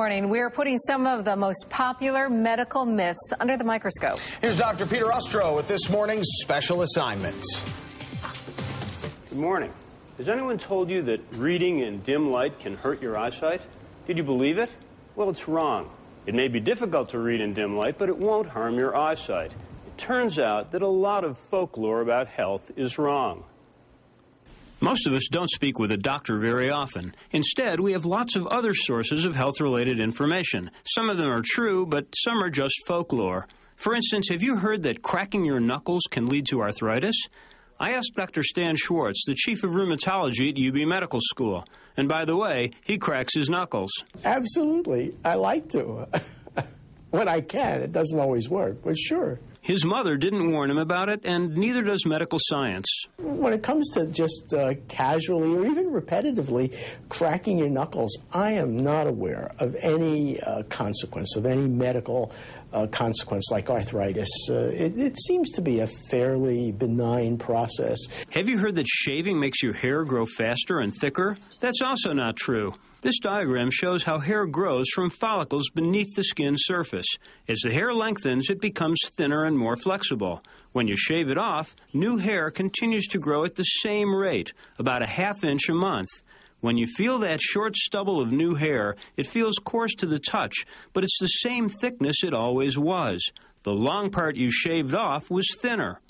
morning. We're putting some of the most popular medical myths under the microscope. Here's Dr. Peter Ostro with this morning's special assignment. Good morning. Has anyone told you that reading in dim light can hurt your eyesight? Did you believe it? Well, it's wrong. It may be difficult to read in dim light, but it won't harm your eyesight. It turns out that a lot of folklore about health is wrong. Most of us don't speak with a doctor very often. Instead, we have lots of other sources of health-related information. Some of them are true, but some are just folklore. For instance, have you heard that cracking your knuckles can lead to arthritis? I asked Dr. Stan Schwartz, the chief of rheumatology at UB Medical School. And by the way, he cracks his knuckles. Absolutely. I like to. When I can. It doesn't always work, but sure. His mother didn't warn him about it, and neither does medical science. When it comes to just casually or even repetitively cracking your knuckles, I am not aware of any consequence, of any medical consequence like arthritis. It seems to be a fairly benign process. Have you heard that shaving makes your hair grow faster and thicker? That's also not true. This diagram shows how hair grows from follicles beneath the skin surface. As the hair lengthens, it becomes thinner and more flexible. When you shave it off, new hair continues to grow at the same rate, about a ½ inch a month. When you feel that short stubble of new hair, it feels coarse to the touch, but it's the same thickness it always was. The long part you shaved off was thinner.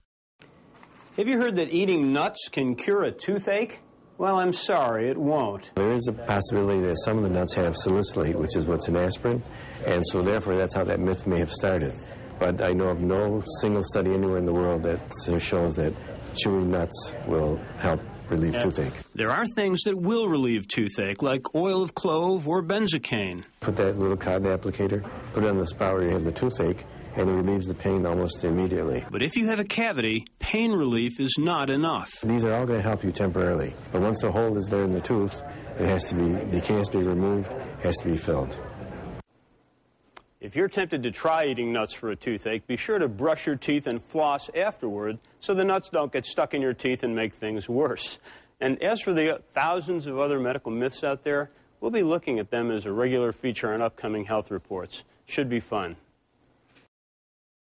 Have you heard that eating nuts can cure a toothache? Well, I'm sorry, it won't. There is a possibility that some of the nuts have salicylate, which is what's in aspirin, and so therefore that's how that myth may have started. But I know of no single study anywhere in the world that shows that chewing nuts will help relieve toothache. There are things that will relieve toothache, like oil of clove or benzocaine. Put that little cotton applicator, put it on the spot where you have the toothache, and it relieves the pain almost immediately. But if you have a cavity, pain relief is not enough. These are all going to help you temporarily. But once the hole is there in the tooth, it has to be, the decay has to be removed, has to be filled. If you're tempted to try eating nuts for a toothache, be sure to brush your teeth and floss afterward so the nuts don't get stuck in your teeth and make things worse. And as for the thousands of other medical myths out there, we'll be looking at them as a regular feature on upcoming health reports. Should be fun.